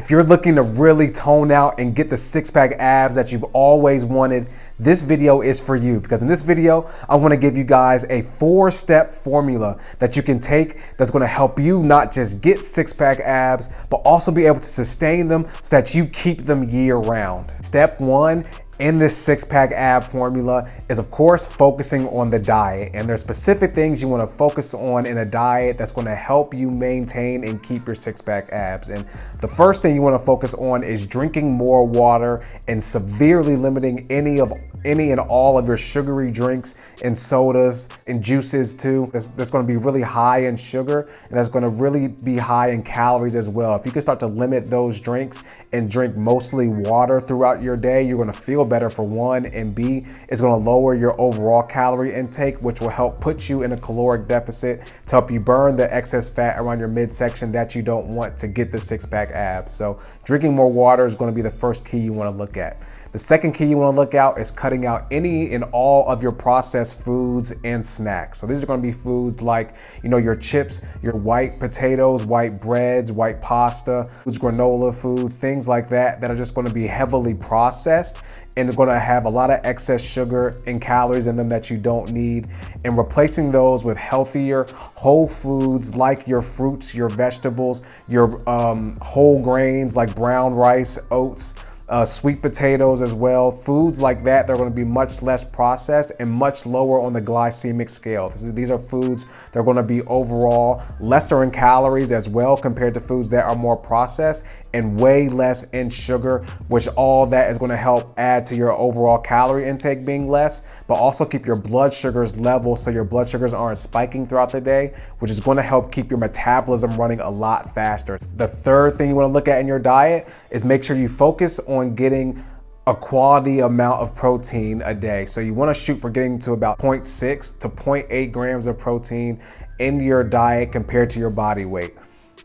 If you're looking to really tone out and get the six-pack abs that you've always wanted, this video is for you, because in this video, I want to give you guys a 4-step formula that you can take that's going to help you not just get six-pack abs, but also be able to sustain them so that you keep them year round. Step 1 in this six-pack ab formula is, of course, focusing on the diet. And there's specific things you want to focus on in a diet that's going to help you maintain and keep your six-pack abs. And the first thing you want to focus on is drinking more water and severely limiting any and all of your sugary drinks and sodas and juices too. That's going to be really high in sugar, and that's going to really be high in calories as well. If you can start to limit those drinks and drink mostly water throughout your day, you're going to feel better, for one, and B, it's going to lower your overall calorie intake, which will help put you in a caloric deficit to help you burn the excess fat around your midsection that you don't want to get the six-pack abs. So drinking more water is going to be the first key you want to look at. The second key you want to look out is cutting out any and all of your processed foods and snacks. So these are going to be foods like, your chips, your white potatoes, white breads, white pasta, foods, granola foods, things like that are just going to be heavily processed and they're going to have a lot of excess sugar and calories in them that you don't need, and replacing those with healthier whole foods like your fruits, your vegetables, your whole grains like brown rice, oats, sweet potatoes as well. Foods like that, they're going to be much less processed and much lower on the glycemic scale. These are foods that are going to be overall lesser in calories as well compared to foods that are more processed, and way less in sugar, which all that is going to help add to your overall calorie intake being less, but also keep your blood sugars level so your blood sugars aren't spiking throughout the day, which is going to help keep your metabolism running a lot faster. The third thing you want to look at in your diet is make sure you focus on getting a quality amount of protein a day. So you want to shoot for getting to about 0.6 to 0.8 grams of protein in your diet compared to your body weight.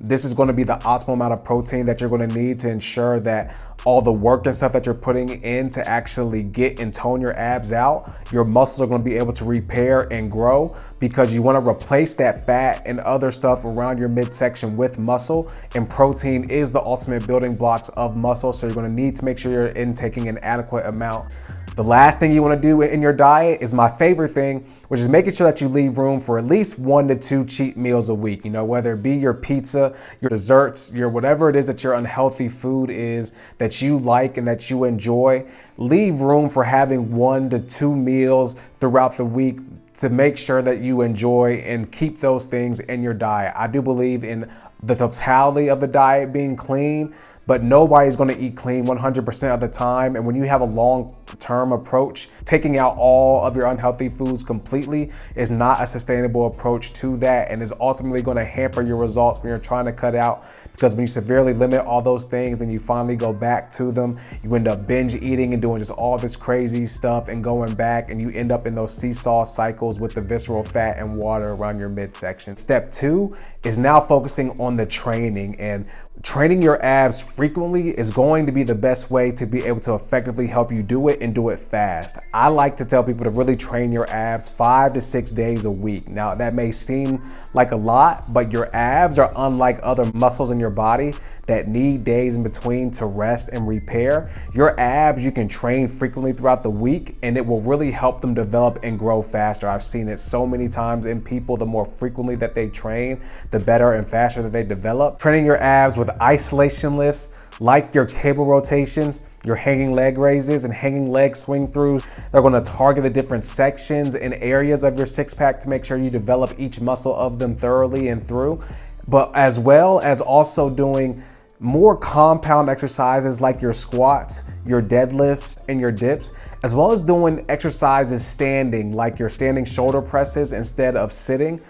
This is going to be the optimal amount of protein that you're going to need to ensure that all the work and stuff that you're putting in to actually get and tone your abs out, your muscles are going to be able to repair and grow, because you want to replace that fat and other stuff around your midsection with muscle, and protein is the ultimate building blocks of muscle. So you're going to need to make sure you're intaking an adequate amount. The last thing you want to do in your diet is my favorite thing, which is making sure that you leave room for at least 1 to 2 cheat meals a week. Whether it be your pizza, your desserts, your whatever it is that your unhealthy food is that you like and that you enjoy. Leave room for having 1 to 2 meals throughout the week to make sure that you enjoy and keep those things in your diet. I do believe in the totality of the diet being clean, but nobody's going to eat clean 100% of the time. And when you have a long-term approach, taking out all of your unhealthy foods completely is not a sustainable approach to that, and is ultimately going to hamper your results when you're trying to cut out. Because when you severely limit all those things, then you finally go back to them, you end up binge eating and doing just all this crazy stuff and going back, and you end up in those seesaw cycles with the visceral fat and water around your midsection. Step 2 is now focusing on the training, and training your abs frequently is going to be the best way to be able to effectively help you do it and do it fast. I like to tell people to really train your abs 5 to 6 days a week. Now that may seem like a lot, but your abs are unlike other muscles in your body that need days in between to rest and repair. Your abs, you can train frequently throughout the week, and it will really help them develop and grow faster. I've seen it so many times in people. The more frequently that they train, the better and faster that they develop. Training your abs with isolation lifts like your cable rotations, your hanging leg raises, and hanging leg swing throughs. They're going to target the different sections and areas of your six-pack to make sure you develop each muscle of them thoroughly and through, but as well as also doing more compound exercises like your squats, your deadlifts, and your dips, as well as doing exercises standing, like your standing shoulder presses instead of sitting.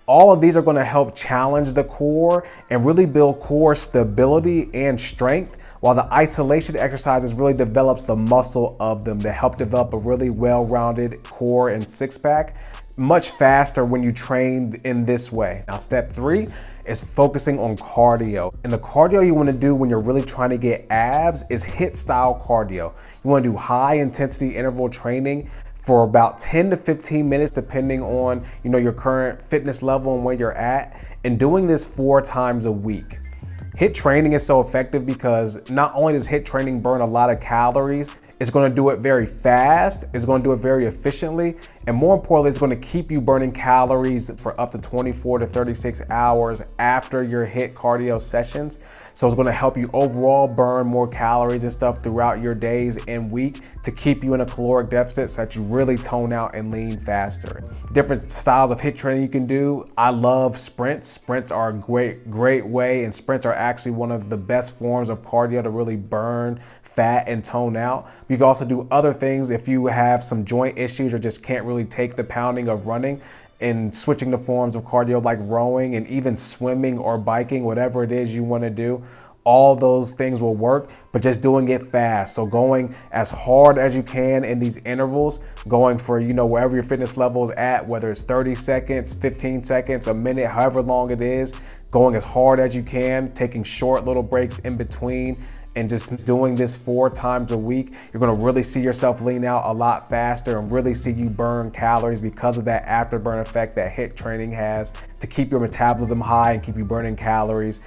All of these are going to help challenge the core and really build core stability and strength, while the isolation exercises really develops the muscle of them to help develop a really well-rounded core and six-pack much faster when you train in this way. Now, step 3 is focusing on cardio. And the cardio you want to do when you're really trying to get abs is HIIT style cardio. You want to do high intensity interval training for about 10 to 15 minutes, depending on your current fitness level and where you're at, and doing this 4 times a week. HIIT training is so effective because not only does HIIT training burn a lot of calories, it's going to do it very fast, it's going to do it very efficiently, and more importantly, it's going to keep you burning calories for up to 24 to 36 hours after your HIIT cardio sessions. So it's going to help you overall burn more calories and stuff throughout your days and week to keep you in a caloric deficit so that you really tone out and lean faster. Different styles of HIIT training you can do. I love sprints. Sprints are a great way, and sprints are actually one of the best forms of cardio to really burn fat and tone out. You can also do other things if you have some joint issues or just can't really take the pounding of running, and switching to forms of cardio like rowing and even swimming or biking, whatever it is you want to do. All those things will work, but just doing it fast. So going as hard as you can in these intervals, going for, wherever your fitness level is at, whether it's 30 seconds, 15 seconds, a minute, however long it is, going as hard as you can, taking short little breaks in between, and just doing this 4 times a week. You're gonna really see yourself lean out a lot faster and really see you burn calories because of that afterburn effect that HIIT training has to keep your metabolism high and keep you burning calories,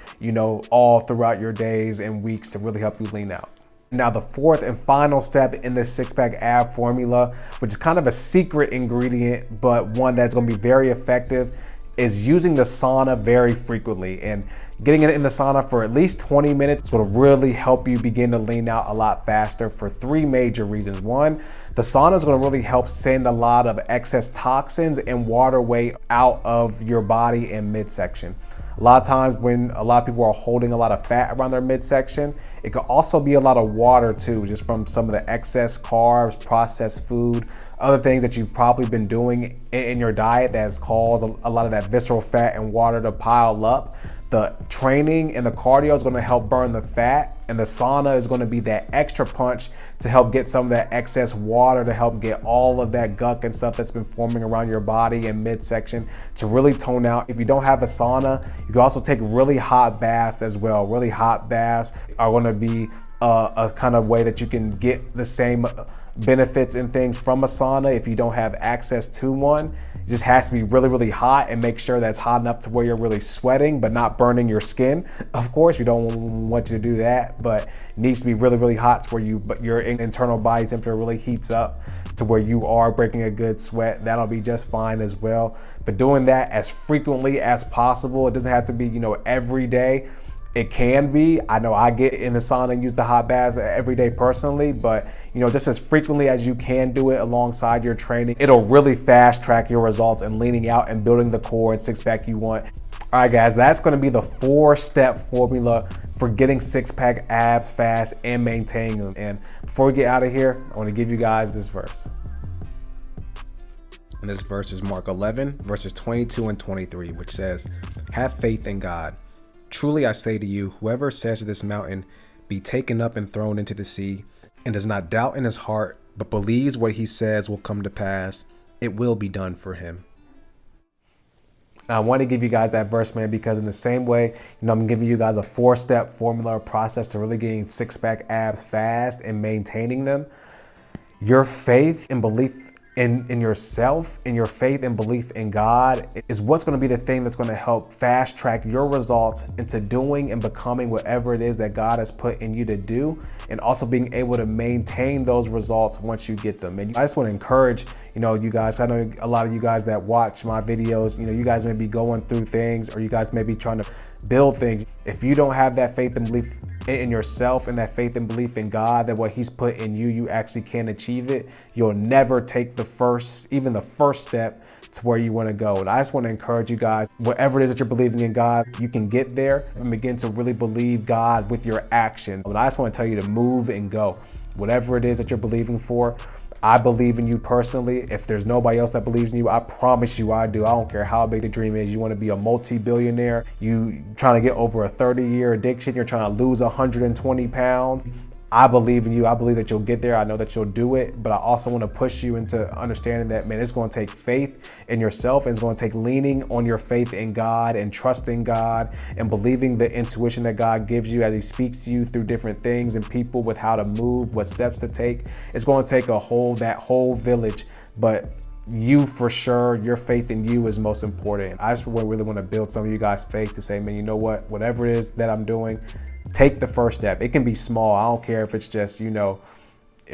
all throughout your days and weeks to really help you lean out. Now, the fourth and final step in this six-pack ab formula, which is kind of a secret ingredient, but one that's gonna be very effective, is using the sauna very frequently. And getting it in the sauna for at least 20 minutes is going to really help you begin to lean out a lot faster for 3 major reasons. One, the sauna is going to really help send a lot of excess toxins and water weight out of your body and midsection. A lot of times when a lot of people are holding a lot of fat around their midsection, it could also be a lot of water too, just from some of the excess carbs, processed food, other things that you've probably been doing in your diet that has caused a lot of that visceral fat and water to pile up. The training and the cardio is going to help burn the fat, and the sauna is going to be that extra punch to help get some of that excess water, to help get all of that gunk and stuff that's been forming around your body and midsection to really tone out. If you don't have a sauna, you can also take really hot baths as well. Really hot baths are going to be a kind of way that you can get the same benefits and things from a sauna if you don't have access to one. It just has to be really hot, and make sure that's hot enough to where you're really sweating but not burning your skin. Of course, we don't want you to do that, but it needs to be really hot to where your internal body temperature really heats up to where you are breaking a good sweat. That'll be just fine as well. But doing that as frequently as possible. It doesn't have to be, every day. It can be. I know I get in the sauna and use the hot baths every day personally, but just as frequently as you can do it alongside your training, it'll really fast track your results and leaning out and building the core and six-pack you want. All right, guys, that's going to be the 4-step formula for getting six-pack abs fast and maintaining them. And before we get out of here, I want to give you guys this verse. And this verse is Mark 11, verses 22 and 23, which says, "Have faith in God. Truly I say to you, whoever says to this mountain, be taken up and thrown into the sea, and does not doubt in his heart, but believes what he says will come to pass, it will be done for him." Now, I want to give you guys that verse, man, because in the same way, I'm giving you guys a 4-step formula or process to really getting six-pack abs fast and maintaining them. Your faith and belief in yourself, and your faith and belief in God is what's going to be the thing that's going to help fast track your results into doing and becoming whatever it is that God has put in you to do, and also being able to maintain those results once you get them. And I just want to encourage, you guys, I know a lot of you guys that watch my videos, you guys may be going through things, or you guys may be trying to build things. If you don't have that faith and belief in yourself and that faith and belief in God, that what he's put in you, you actually can achieve it, you'll never take even the first step to where you want to go. And I just want to encourage you guys, whatever it is that you're believing in God, you can get there and begin to really believe God with your actions. But I just want to tell you to move and go. Whatever it is that you're believing for, I believe in you personally. If there's nobody else that believes in you, I promise you I do. I don't care how big the dream is. You want to be a multi-billionaire, you trying to get over a 30-year addiction, you're trying to lose 120 pounds. I believe in you. I believe that you'll get there. I know that you'll do it, but I also want to push you into understanding that, man, it's going to take faith in yourself, and it's going to take leaning on your faith in God and trusting God and believing the intuition that God gives you as he speaks to you through different things and people with how to move, what steps to take. It's going to take that whole village, but you for sure, your faith in you is most important. I just really want to build some of you guys' faith to say, man, you know what, whatever it is that I'm doing, take the first step. It can be small. I don't care if it's just, you know,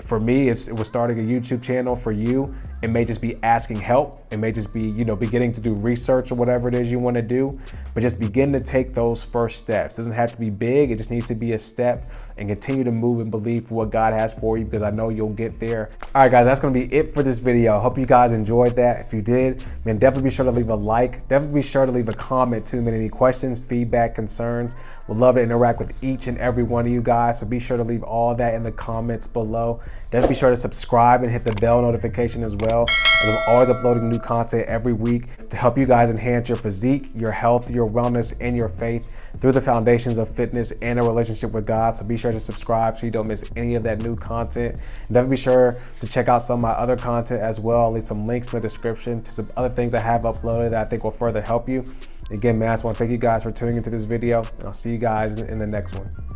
for me, it was starting a YouTube channel. For you, it may just be asking help. It may just be, you know, beginning to do research or whatever it is you want to do, but just begin to take those first steps. It doesn't have to be big. It just needs to be a step, and continue to move and believe for what God has for you, because I know you'll get there. All right, guys, that's gonna be it for this video. I hope you guys enjoyed that. If you did, man, definitely be sure to leave a like. Definitely be sure to leave a comment too, man. Any questions, feedback, concerns. We'd love to interact with each and every one of you guys, so be sure to leave all that in the comments below. Definitely be sure to subscribe and hit the bell notification as well, as I'm always uploading new content every week to help you guys enhance your physique, your health, your wellness, and your faith through the foundations of fitness and a relationship with God. So be sure to subscribe so you don't miss any of that new content. And definitely be sure to check out some of my other content as well. I'll leave some links in the description to some other things I have uploaded that I think will further help you. Again, man, I just want to thank you guys for tuning into this video, and I'll see you guys in the next one.